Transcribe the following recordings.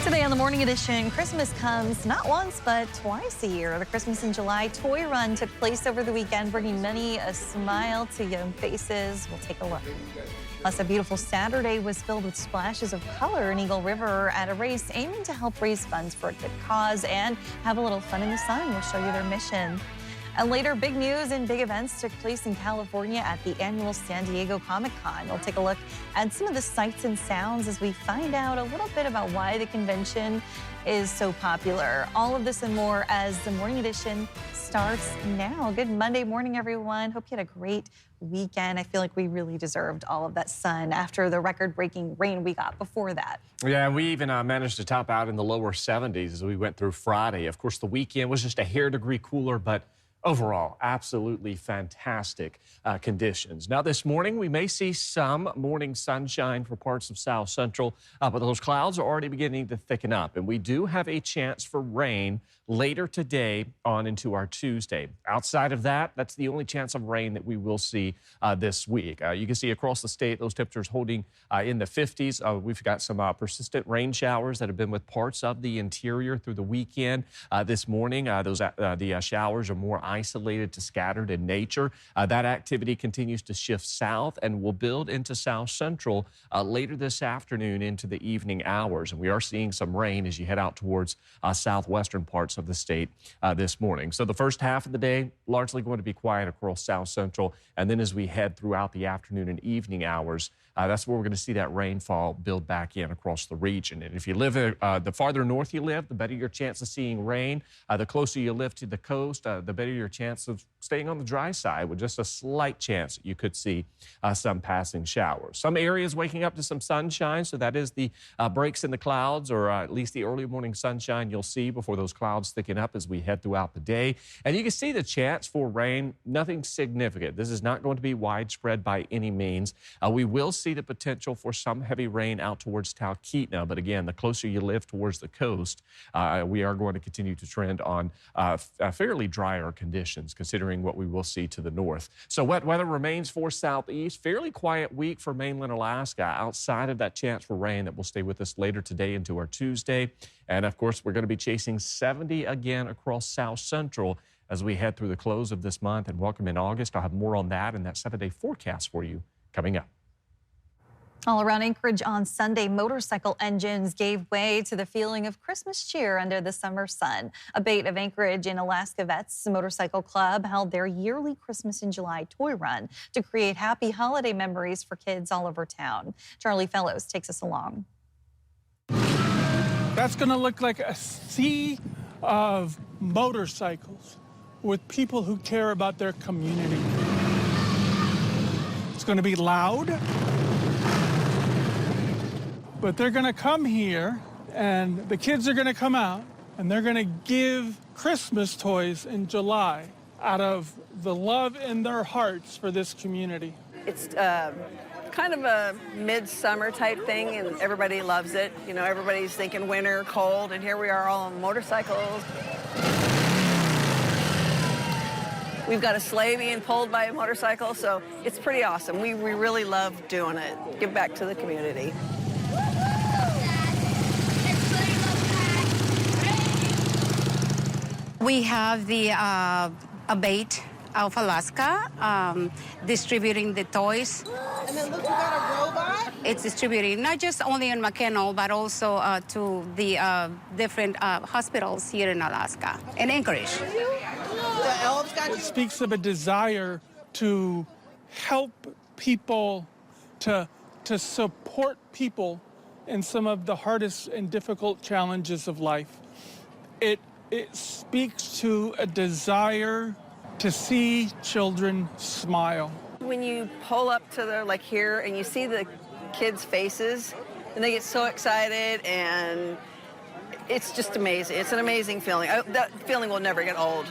Today on the Morning Edition, Christmas comes not once, but twice a year. The Christmas in July toy run took place over the weekend, bringing many a smile to young faces. We'll take a look. Plus, a beautiful Saturday was filled with splashes of color in Eagle River at a race aiming to help raise funds for a good cause and have a little fun in the sun. We'll show you their mission. And later, big news and big events took place in California at the annual San Diego Comic-Con. We'll take a look at some of the sights and sounds as we find out a little bit about why the convention is so popular. All of this and more as the Morning Edition starts now. Good Monday morning, everyone. Hope you had a great weekend. I feel like we really deserved all of that sun after the record-breaking rain we got before that. Yeah, we even managed to top out in the lower 70s as we went through Friday. Of course, the weekend was just a hair degree cooler, but overall, absolutely fantastic conditions. Now, this morning, we may see some morning sunshine for parts of South Central, but those clouds are already beginning to thicken up, and we do have a chance for rain later today on into our Tuesday. Outside of that, that's the only chance of rain that we will see this week. You can see across the state, those temperatures holding in the 50s. We've got some persistent rain showers that have been with parts of the interior through the weekend. This morning, the showers are more isolated to scattered in nature. That activity continues to shift south and will build into South Central later this afternoon into the evening hours. And we are seeing some rain as you head out towards southwestern parts of the state this morning. So the first half of the day, largely going to be quiet across South Central. And then as we head throughout the afternoon and evening hours, that's where we're going to see that rainfall build back in across the region. And if you live, the farther north you live, the better your chance of seeing rain. The closer you live to the coast, the better your chance of staying on the dry side with just a slight chance you could see some passing showers. Some areas waking up to some sunshine, so that is the breaks in the clouds, or at least the early morning sunshine you'll see before those clouds thicken up as we head throughout the day. And you can see the chance for rain, nothing significant. This is not going to be widespread by any means. We will see the potential for some heavy rain out towards Talkeetna, but again, the closer you live towards the coast, we are going to continue to trend on fairly drier conditions, considering what we will see to the north. So wet weather remains for southeast. Fairly quiet week for mainland Alaska outside of that chance for rain that will stay with us later today into our Tuesday. And of course, we're going to be chasing 70 again across South Central as we head through the close of this month and welcome in August. I'll have more on that and that 7-day forecast for you coming up. All around Anchorage on Sunday, motorcycle engines gave way to the feeling of Christmas cheer under the summer sun. A Bait of Anchorage and Alaska Vets Motorcycle Club held their yearly Christmas in July toy run to create happy holiday memories for kids all over town. Charlie Fellows takes us along. That's going to look like a sea of motorcycles with people who care about their community. It's going to be loud. But they're going to come here, and the kids are going to come out, and they're going to give Christmas toys in July out of the love in their hearts for this community. It's kind of a midsummer type thing, and everybody loves it. You know, everybody's thinking winter, cold, and here we are all on motorcycles. We've got a sleigh being pulled by a motorcycle, so it's pretty awesome. We really love doing it. Give back to the community. We have the Bait of Alaska distributing the toys. And then look, you got a robot? It's distributing not just only in McKinnell, but also to the different hospitals here in Alaska, in Anchorage. The elves got It speaks of a desire to help people, to support people in some of the hardest and difficult challenges of life. It speaks to a desire to see children smile. When you pull up to the, like here, and you see the kids' faces, and they get so excited, and it's just amazing. It's an amazing feeling. That feeling will never get old.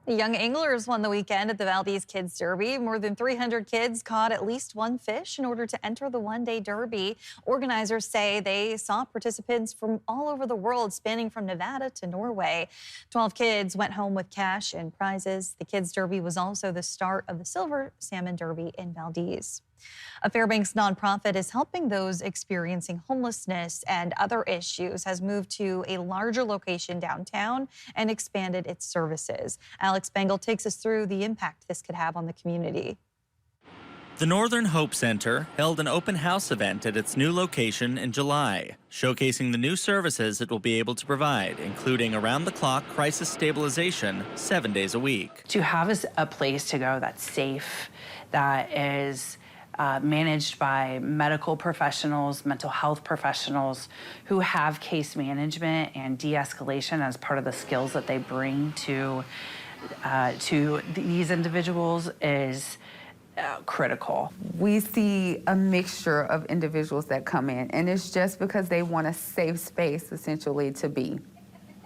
The young anglers won the weekend at the Valdez Kids Derby. More than 300 kids caught at least one fish in order to enter the one-day derby. Organizers say they saw participants from all over the world, spanning from Nevada to Norway. 12 kids went home with cash and prizes. The Kids Derby was also the start of the Silver Salmon Derby in Valdez. A Fairbanks nonprofit is helping those experiencing homelessness and other issues, has moved to a larger location downtown and expanded its services. Alex Bengal takes us through the impact this could have on the community. The Northern Hope Center held an open house event at its new location in July, showcasing the new services it will be able to provide, including around-the-clock crisis stabilization 7 days a week. To have a place to go that's safe, that is managed by medical professionals, mental health professionals who have case management and de-escalation as part of the skills that they bring to these individuals is critical. We see a mixture of individuals that come in, and it's just because they want a safe space, essentially, to be.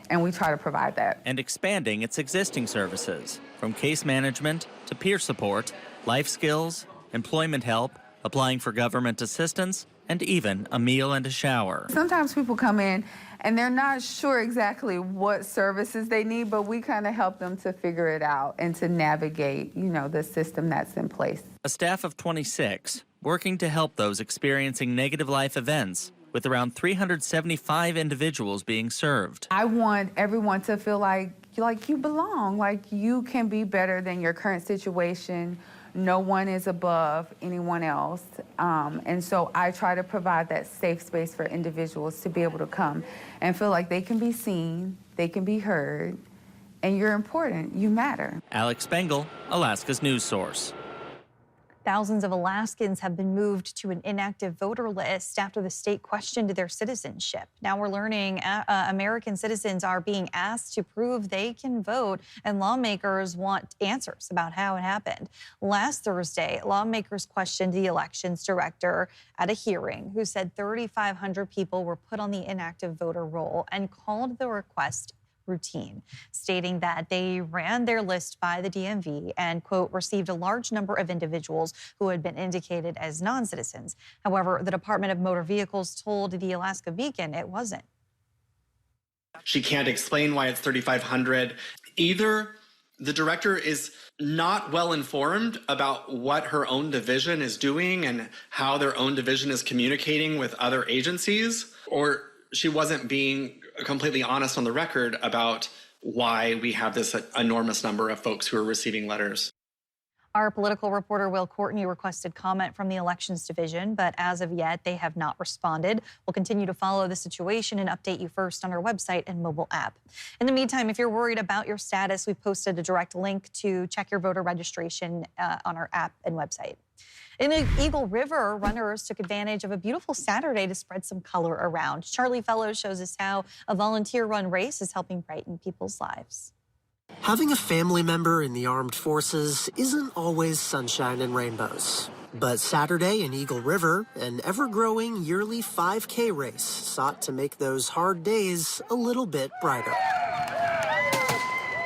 And we try to provide that. And expanding its existing services, from case management to peer support, life skills, employment help, applying for government assistance, and even a meal and a shower. Sometimes people come in and they're not sure exactly what services they need, but we kind of help them to figure it out and to navigate, the system that's in place. A staff of 26 working to help those experiencing negative life events, with around 375 individuals being served. I want everyone to feel like you belong, like you can be better than your current situation. No one is above anyone else. And so I try to provide that safe space for individuals to be able to come and feel like they can be seen, they can be heard, and you're important, you matter. Alex Bengal, Alaska's news source. Thousands of Alaskans have been moved to an inactive voter list after the state questioned their citizenship. Now we're learning American citizens are being asked to prove they can vote, and lawmakers want answers about how it happened. Last Thursday, lawmakers questioned the elections director at a hearing, who said 3,500 people were put on the inactive voter roll, and called the request routine, stating that they ran their list by the DMV and, quote, received a large number of individuals who had been indicated as non-citizens. However, the Department of Motor Vehicles told the Alaska Beacon it wasn't. She can't explain why it's 3,500. Either the director is not well informed about what her own division is doing and how their own division is communicating with other agencies, or she wasn't being completely honest on the record about why we have this enormous number of folks who are receiving letters. Our political reporter Will Courtney requested comment from the Elections Division, but as of yet, they have not responded. We'll continue to follow the situation and update you first on our website and mobile app. In the meantime, if you're worried about your status, we've posted a direct link to check your voter registration on our app and website. In Eagle River, runners took advantage of a beautiful Saturday to spread some color around. Charlie Fellows shows us how a volunteer-run race is helping brighten people's lives. Having a family member in the armed forces isn't always sunshine and rainbows. But Saturday in Eagle River, an ever-growing yearly 5K race sought to make those hard days a little bit brighter.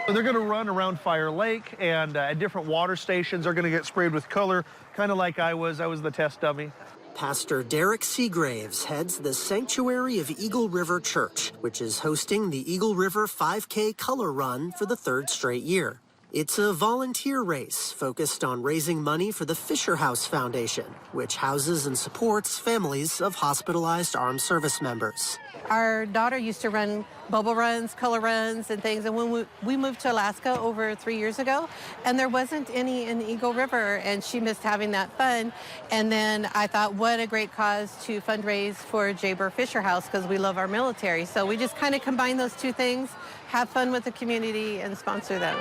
They're going to run around Fire Lake, and at different water stations are going to get sprayed with color, kind of like I was the test dummy. Pastor Derek Seagraves heads the Sanctuary of Eagle River Church, which is hosting the Eagle River 5K Color Run for the third straight year. It's a volunteer race focused on raising money for the Fisher House Foundation, which houses and supports families of hospitalized armed service members. Our daughter used to run bubble runs, color runs, and things. And when we moved to Alaska over 3 years ago, and there wasn't any in Eagle River, and she missed having that fun. And then I thought, what a great cause to fundraise for Jaber Fisher House, because we love our military. So we just kind of combine those two things, have fun with the community, and sponsor them.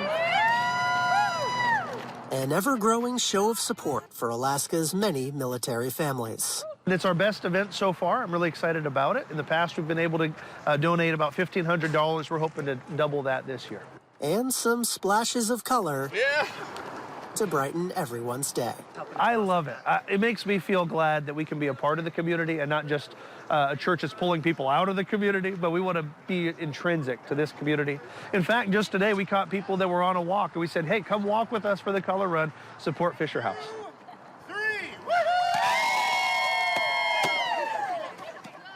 An ever-growing show of support for Alaska's many military families. It's our best event so far. I'm really excited about it. In the past, we've been able to donate about $1,500. We're hoping to double that this year. And some splashes of color to brighten everyone's day. I love it. It makes me feel glad that we can be a part of the community and not just a church that's pulling people out of the community, but we want to be intrinsic to this community. In fact, just today, we caught people that were on a walk, and we said, hey, come walk with us for the color run, support Fisher House.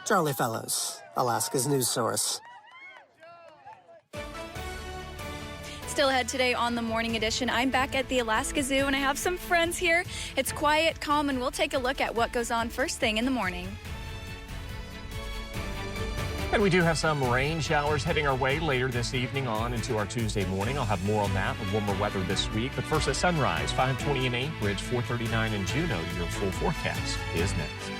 Charlie Fellows, Alaska's news source. Still ahead today on the Morning Edition. I'm back at the Alaska Zoo and I have some friends here. It's quiet, calm, and we'll take a look at what goes on first thing in the morning. And we do have some rain showers heading our way later this evening on into our Tuesday morning. I'll have more on that with warmer weather this week. But first at sunrise, 5:20 in Anchorage, 4:39 in Juneau. Your full forecast is next.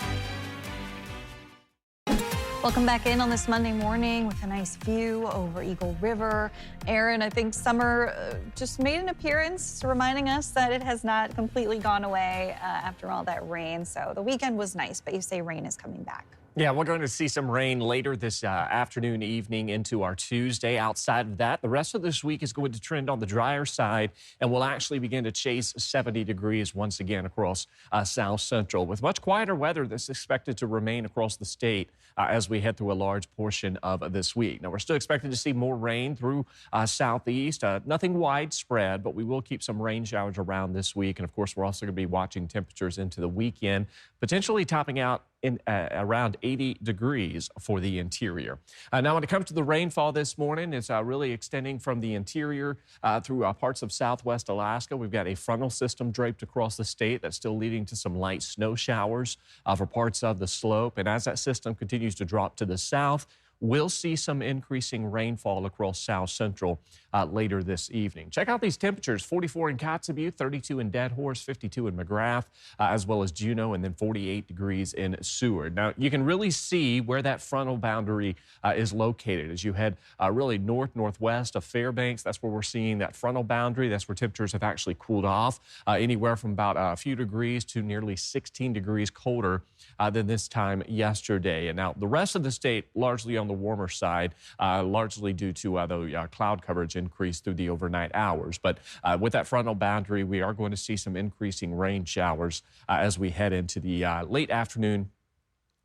Welcome back in on this Monday morning with a nice view over Eagle River. Aaron, I think summer just made an appearance, reminding us that it has not completely gone away after all that rain. So the weekend was nice, but you say rain is coming back. Yeah, we're going to see some rain later this afternoon, evening into our Tuesday. Outside of that, the rest of this week is going to trend on the drier side, and we'll actually begin to chase 70 degrees once again across South Central. With much quieter weather that's expected to remain across the state as we head through a large portion of this week. Now, we're still expected to see more rain through southeast. Nothing widespread, but we will keep some rain showers around this week. And, of course, we're also going to be watching temperatures into the weekend, potentially topping out in around 80 degrees for the interior. Now, when it comes to the rainfall this morning, it's really extending from the interior through parts of southwest Alaska. We've got a frontal system draped across the state that's still leading to some light snow showers for parts of the slope. And as that system continues to drop to the south, we'll see some increasing rainfall across South Central later this evening. Check out these temperatures: 44 in Kotzebue, 32 in Dead Horse, 52 in McGrath, as well as Juneau, and then 48 degrees in Seward. Now, you can really see where that frontal boundary is located as you head really northwest of Fairbanks. That's where we're seeing that frontal boundary. That's where temperatures have actually cooled off, anywhere from about a few degrees to nearly 16 degrees colder than this time yesterday. And now the rest of the state largely on the warmer side, largely due to the cloud coverage increase through the overnight hours. But with that frontal boundary, we are going to see some increasing rain showers as we head into the late afternoon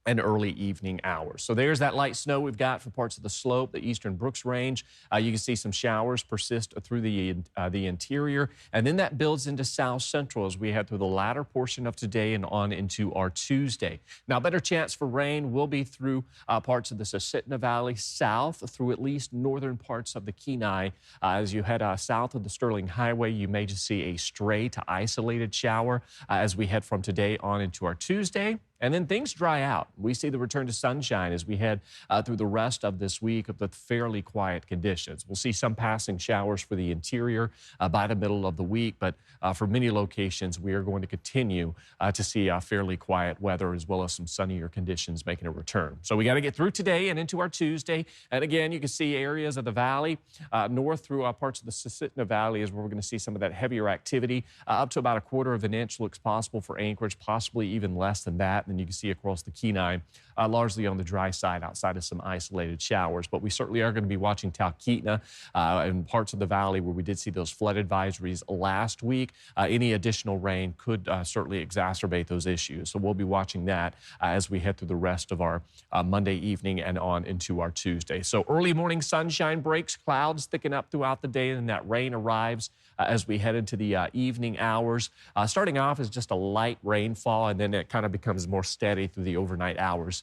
and early evening hours. So there's that light snow we've got for parts of the slope, the eastern Brooks Range. You can see some showers persist through the interior, and then that builds into South Central as we head through the latter portion of today and on into our Tuesday. Now, better chance for rain will be through parts of the Susitna Valley, south through at least northern parts of the Kenai. As you head south of the Sterling Highway, you may just see a stray to isolated shower as we head from today on into our Tuesday. And then things dry out. We see the return to sunshine as we head through the rest of this week with fairly quiet conditions. We'll see some passing showers for the interior by the middle of the week, but for many locations, we are going to continue to see fairly quiet weather as well as some sunnier conditions making a return. So we got to get through today and into our Tuesday. And again, you can see areas of the valley north through parts of the Susitna Valley is where we're going to see some of that heavier activity. Up to about 1/4 of an inch looks possible for Anchorage, possibly even less than that. And you can see across the Kenai, largely on the dry side outside of some isolated showers. But we certainly are going to be watching Talkeetna and parts of the valley where we did see those flood advisories last week. Any additional rain could certainly exacerbate those issues. So we'll be watching that as we head through the rest of our Monday evening and on into our Tuesday. So early morning sunshine breaks, clouds thicken up throughout the day, and that rain arrives as we head into the evening hours. Starting off as just a light rainfall, and then it kind of becomes more steady through the overnight hours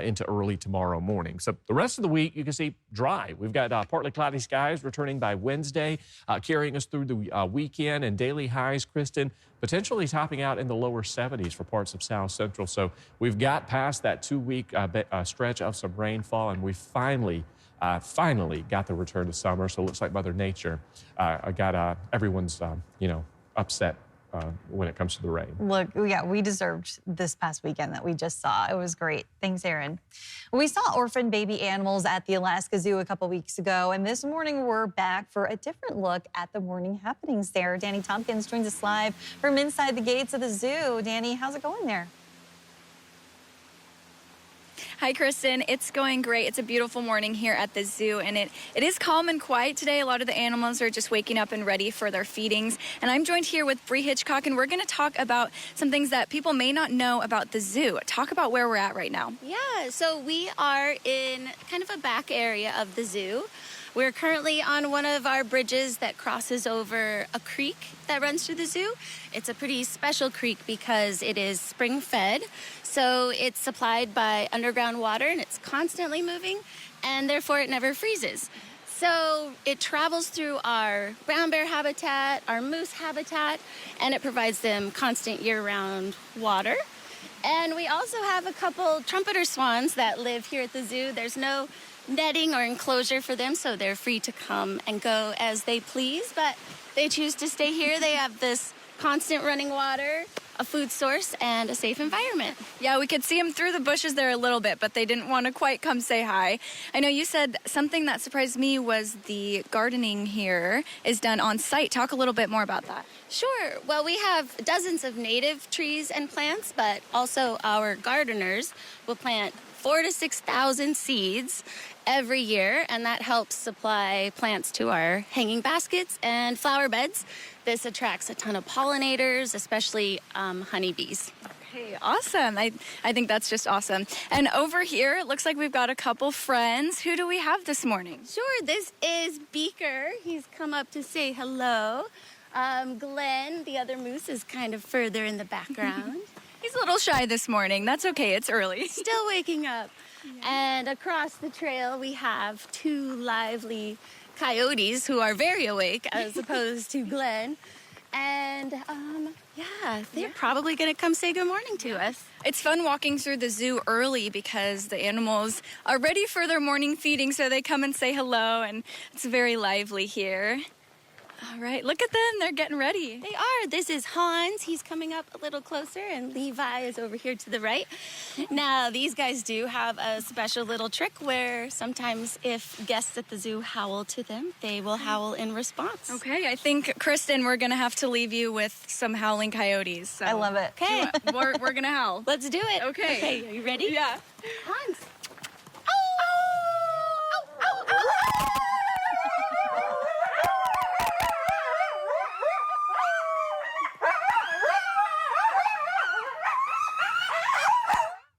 into early tomorrow morning. So the rest of the week, you can see dry. We've got partly cloudy skies returning by Wednesday, carrying us through the weekend, and daily highs, Kristen, potentially topping out in the lower 70s for parts of South Central. So we've got past that 2-week stretch of some rainfall, and we finally got the return to summer. So it looks like Mother Nature got everyone's, upset when it comes to the rain. Look, yeah, we deserved this past weekend that we just saw. It was great. Thanks, Aaron. We saw orphan baby animals at the Alaska Zoo a couple weeks ago, and this morning we're back for a different look at the morning happenings there. Danny Tompkins joins us live from inside the gates of the zoo. Danny, how's it going there? Hi, Kristen. It's going great. It's a beautiful morning here at the zoo, and it is calm and quiet today. A lot of the animals are just waking up and ready for their feedings. And I'm joined here with Bree Hitchcock, and we're going to talk about some things that people may not know about the zoo. Talk about where we're at right now. Yeah, so we are in kind of a back area of the zoo. We're currently on one of our bridges that crosses over a creek that runs through the zoo. It's a pretty special creek because it is spring-fed, so it's supplied by underground water and it's constantly moving, and therefore it never freezes. So it travels through our brown bear habitat, our moose habitat, and it provides them constant year-round water. And we also have a couple trumpeter swans that live here at the zoo. There's no netting or enclosure for them, so they're free to come and go as they please, but they choose to stay here. They have this constant running water, a food source, and a safe environment. Yeah, we could see them through the bushes there a little bit, but they didn't want to quite come say hi. I know you said something that surprised me was the gardening here is done on site. Talk a little bit more about that. Sure. Well, we have dozens of native trees and plants, but also our gardeners will plant 4,000 to 6,000 seeds every year, and that helps supply plants to our hanging baskets and flower beds. This attracts a ton of pollinators, especially honeybees. Okay, awesome. I think that's just awesome. And over here, it looks like we've got a couple friends. Who do we have this morning? Sure, this is Beaker. He's come up to say hello. Glenn, the other moose, is kind of further in the background. He's a little shy this morning. That's okay, it's early. Still waking up. Yeah. And across the trail, we have two lively coyotes who are very awake as opposed to Glenn. And they're probably going to come say good morning to us. It's fun walking through the zoo early because the animals are ready for their morning feeding, so they come and say hello, and it's very lively here. All right, look at them. They're getting ready. They are. This is Hans. He's coming up a little closer, and Levi is over here to the right. Now, these guys do have a special little trick where sometimes if guests at the zoo howl to them, they will howl in response. Okay, I think, Kristen, we're going to have to leave you with some howling coyotes. So. I love it. Okay. We're going to howl. Let's do it. Okay. Are you ready? Yeah. Hans.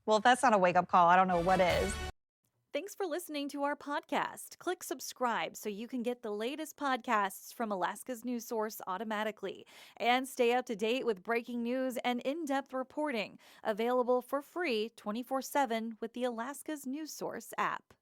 Well, if that's not a wake-up call, I don't know what is. Thanks for listening to our podcast. Click subscribe so you can get the latest podcasts from Alaska's news source automatically. And stay up to date with breaking news and in-depth reporting. Available for free 24/7 with the Alaska's news source app.